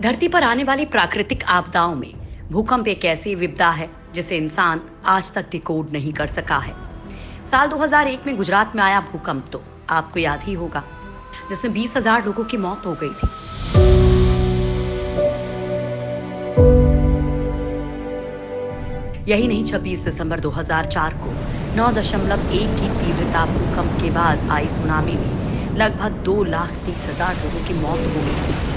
धरती पर आने वाली प्राकृतिक आपदाओं में भूकंप एक ऐसी विपदा है जिसे इंसान आज तक डिकोड नहीं कर सका है। साल 2001 में गुजरात में आया भूकंप तो आपको याद ही होगा, जिसमें 20,000 लोगों की मौत हो गई थी। यही नहीं, 26 दिसंबर 2004 को 9.1 की तीव्रता भूकंप के बाद आई सुनामी में लगभग 2,30,000 लोगों की मौत हो गई थी।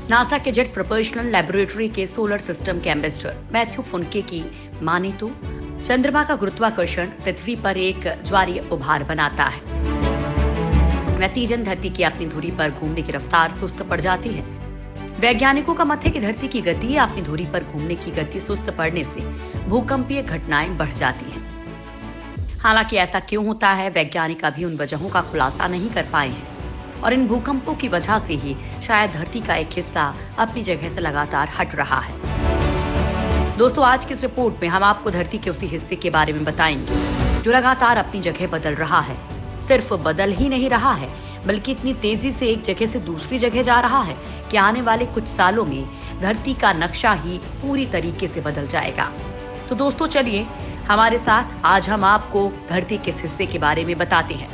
नासा के जेट प्रोपल्शन लेबोरेटरी के सोलर सिस्टम के एम्बेसडर मैथ्यू फुनके की माने तो चंद्रमा का गुरुत्वाकर्षण पृथ्वी पर एक ज्वारीय उभार बनाता है। नतीजन धरती की अपनी धुरी पर घूमने की रफ्तार सुस्त पड़ जाती है। वैज्ञानिकों का मत है कि धरती की गति या अपनी धुरी पर घूमने की गति सुस्त पड़ने से भूकंपीय घटनाएं बढ़ जाती हैं। हालांकि ऐसा क्यों होता है, वैज्ञानिक अभी उन वजहों का खुलासा नहीं कर पाए हैं और इन भूकंपों की वजह से ही शायद धरती का एक हिस्सा अपनी जगह से लगातार हट रहा है। दोस्तों, आज की इस रिपोर्ट में हम आपको धरती के उसी हिस्से के बारे में बताएंगे जो लगातार अपनी जगह बदल रहा है। सिर्फ बदल ही नहीं रहा है, बल्कि इतनी तेजी से एक जगह से दूसरी जगह जा रहा है कि आने वाले कुछ सालों में धरती का नक्शा ही पूरी तरीके से बदल जाएगा। तो दोस्तों, चलिए हमारे साथ, आज हम आपको धरती के इस हिस्से के बारे में बताते हैं।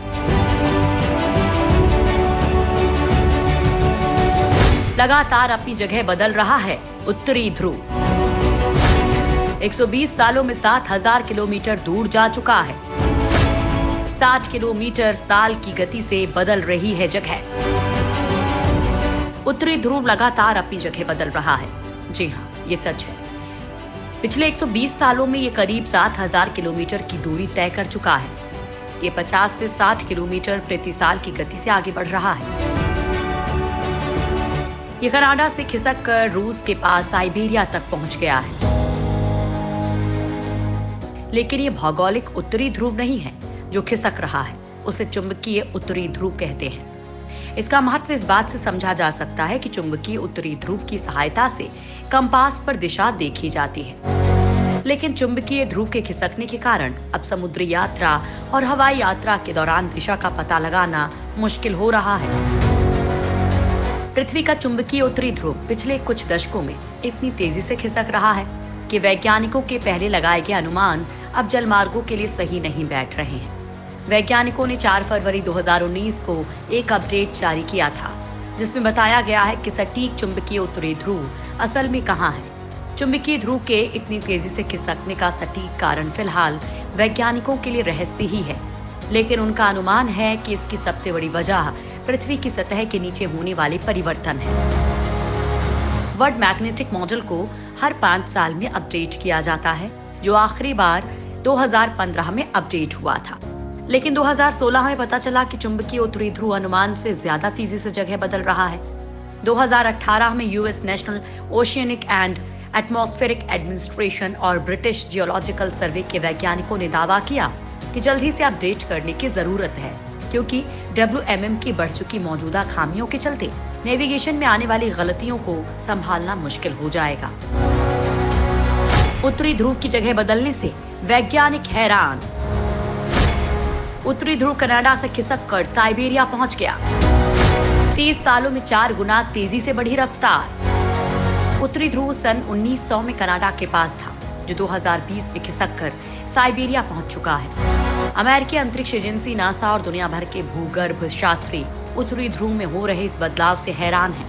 लगातार अपनी जगह बदल रहा है उत्तरी ध्रुव। 120 सालों में 7,000 किलोमीटर दूर जा चुका है। 60 किलोमीटर साल की गति से बदल रही है जगह। उत्तरी ध्रुव लगातार अपनी जगह बदल रहा है। जी हाँ, ये सच है। पिछले 120 सालों में ये करीब 7,000 किलोमीटर की दूरी तय कर चुका है। ये 50 से 60 किलोमीटर प्रति साल की गति से आगे बढ़ रहा है। ये कनाडा से खिसक कर रूस के पास साइबेरिया तक पहुंच गया है। लेकिन ये भौगोलिक उत्तरी ध्रुव नहीं है जो खिसक रहा है, उसे चुंबकीय उत्तरी ध्रुव कहते हैं। इसका महत्व इस बात से समझा जा सकता है कि चुंबकीय उत्तरी ध्रुव की सहायता से कंपास पर दिशा देखी जाती है। लेकिन चुंबकीय ध्रुव के खिसकने के कारण अब समुद्री यात्रा और हवाई यात्रा के दौरान दिशा का पता लगाना मुश्किल हो रहा है। पृथ्वी का चुंबकीय उत्तरी ध्रुव पिछले कुछ दशकों में इतनी तेजी से खिसक रहा है कि वैज्ञानिकों के पहले लगाए गए अनुमान अब जलमार्गों के लिए सही नहीं बैठ रहे हैं। वैज्ञानिकों ने 4 फरवरी 2019 को एक अपडेट जारी किया था, जिसमें बताया गया है कि सटीक चुंबकीय उत्तरी ध्रुव असल में कहाँ है। चुंबकीय ध्रुव के इतनी तेजी से खिसकने का सटीक कारण फिलहाल वैज्ञानिकों के लिए रहस्य ही है, लेकिन उनका अनुमान है कि इसकी सबसे बड़ी वजह पृथ्वी की सतह के नीचे होने वाले परिवर्तन है। वर्ल्ड मैग्नेटिक मॉडल को हर 5 साल में अपडेट किया जाता है, जो आखिरी बार 2015 में अपडेट हुआ था। लेकिन 2016 में पता चला कि चुंबकीय उत्तरी ध्रुव अनुमान से ज्यादा तेजी से जगह बदल रहा है। 2018 में US national oceanic and atmospheric administration और ब्रिटिश जियोलॉजिकल सर्वे के वैज्ञानिकों ने दावा किया कि जल्द ही से अपडेट करने की जरूरत है, क्योंकि WMM की बढ़ चुकी मौजूदा खामियों के चलते नेविगेशन में आने वाली गलतियों को संभालना मुश्किल हो जाएगा। उत्तरी ध्रुव की जगह बदलने से वैज्ञानिक हैरान। उत्तरी ध्रुव कनाडा से खिसक कर साइबेरिया पहुंच गया। 30 सालों में 4 गुना तेजी से बढ़ी रफ्तार। उत्तरी ध्रुव सन 1900 में कनाडा के पास था, जो 2020 में खिसक कर साइबेरिया पहुंच चुका है। अमेरिकी अंतरिक्ष एजेंसी नासा और दुनिया भर के भूगर्भ शास्त्री उत्तरी ध्रुव में हो रहे इस बदलाव से हैरान हैं।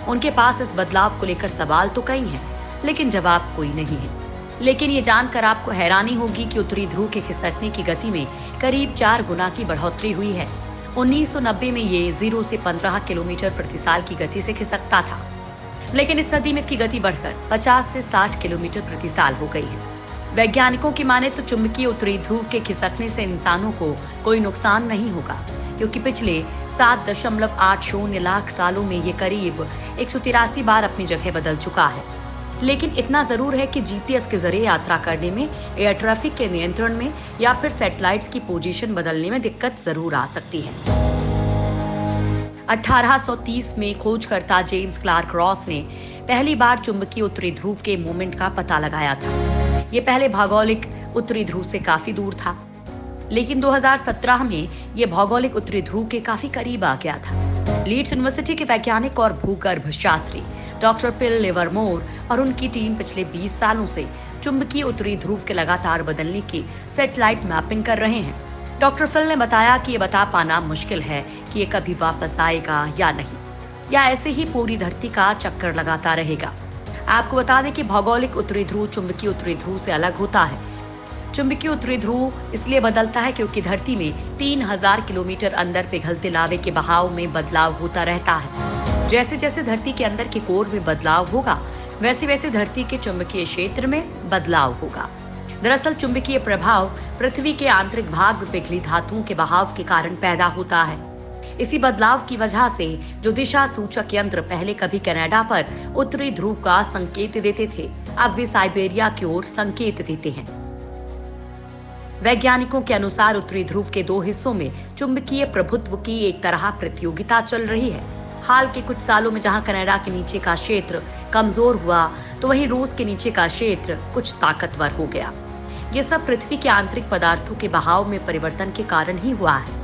उनके पास इस बदलाव को लेकर सवाल तो कई हैं, लेकिन जवाब कोई नहीं है। लेकिन ये जानकर आपको हैरानी होगी कि उत्तरी ध्रुव के खिसकने की गति में करीब 4 गुना की बढ़ोतरी हुई है। 1990 में ये 0 से 15 किलोमीटर प्रति साल की गति से खिसकता था, लेकिन इस सदी में इसकी गति बढ़कर 50 से 60 किलोमीटर प्रति साल हो गई है। वैज्ञानिकों की माने तो चुंबकीय उत्तरी ध्रुव के खिसकने से इंसानों को कोई नुकसान नहीं होगा, क्योंकि पिछले 7.80 लाख सालों में ये करीब 183 बार अपनी जगह बदल चुका है। लेकिन इतना जरूर है कि जीपीएस के जरिए यात्रा करने में, एयर ट्रैफिक के नियंत्रण में या फिर सैटेलाइट्स की पोजीशन बदलने में दिक्कत जरूर आ सकती है। 1830 में खोजकर्ता जेम्स क्लार्क रॉस ने पहली बार चुंबकीय उत्तरी ध्रुव के मूवमेंट का पता लगाया था। ये पहले भौगोलिक उत्तरी ध्रुव से काफी दूर था। लेकिन 2017 में ये भौगोलिक उत्तरी ध्रुव के काफी करीब आ गया था। लीड्स यूनिवर्सिटी के वैज्ञानिक और भूगर्भ शास्त्री डॉक्टर पिल लिवरमोर और उनकी टीम पिछले 20 सालों से चुंबकीय उत्तरी ध्रुव के लगातार बदलने की सैटेलाइट मैपिंग कर रहे हैं। डॉक्टर फिल ने बताया कि ये बता पाना मुश्किल है कि ये कभी वापस आएगा या नहीं, या ऐसे ही पूरी धरती का चक्कर लगाता रहेगा। आपको बता दें कि भौगोलिक उत्तरी ध्रुव चुंबकीय उत्तरी ध्रुव से अलग होता है। चुंबकीय उत्तरी ध्रुव इसलिए बदलता है क्योंकि धरती में 3000 किलोमीटर अंदर पिघलते लावे के बहाव में बदलाव होता रहता है। जैसे जैसे धरती के अंदर के कोर में बदलाव होगा, वैसे वैसे धरती के चुंबकीय क्षेत्र में बदलाव होगा। दरअसल चुंबकीय प्रभाव पृथ्वी के आंतरिक भाग में पिघली धातुओं के बहाव के कारण पैदा होता है। इसी बदलाव की वजह से जो दिशा सूचक यंत्र पहले कभी कनाडा पर उत्तरी ध्रुव का संकेत देते थे, अब वे साइबेरिया की ओर संकेत देते हैं। वैज्ञानिकों के अनुसार उत्तरी ध्रुव के 2 हिस्सों में चुंबकीय प्रभुत्व की एक तरह प्रतियोगिता चल रही है। हाल के कुछ सालों में जहां कनाडा के नीचे का क्षेत्र कमजोर हुआ, तो वहीं रूस के नीचे का क्षेत्र कुछ ताकतवर हो गया। ये सब पृथ्वी के आंतरिक पदार्थों के बहाव में परिवर्तन के कारण ही हुआ है।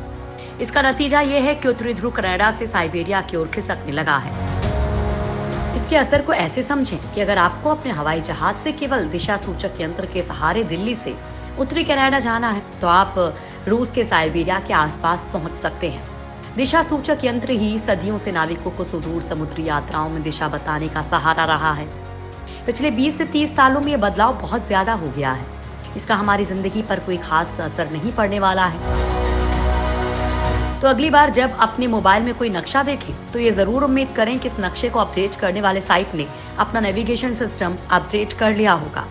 इसका नतीजा ये है कि उत्तरी ध्रुव कनाडा से साइबेरिया की ओर खिसकने लगा है। इसके असर को ऐसे समझें कि अगर आपको अपने हवाई जहाज से केवल दिशा सूचक यंत्र के सहारे दिल्ली से उत्तरी कनाडा जाना है, तो आप रूस के साइबेरिया के आसपास पहुंच सकते हैं। दिशा सूचक यंत्र ही सदियों से नाविकों को सुदूर समुद्री यात्राओं में दिशा बताने का सहारा रहा है। पिछले 20 से 30 सालों में यह बदलाव बहुत ज्यादा हो गया है। इसका हमारी जिंदगी पर कोई खास असर नहीं पड़ने वाला है। तो अगली बार जब अपने मोबाइल में कोई नक्शा देखें, तो ये जरूर उम्मीद करें कि इस नक्शे को अपडेट करने वाले साइट ने अपना नेविगेशन सिस्टम अपडेट कर लिया होगा।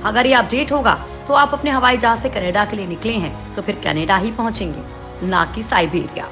अगर ये अपडेट होगा तो आप अपने हवाई जहाज से कनाडा के लिए निकले हैं, तो फिर कनाडा ही पहुंचेंगे, ना कि साइबेरिया।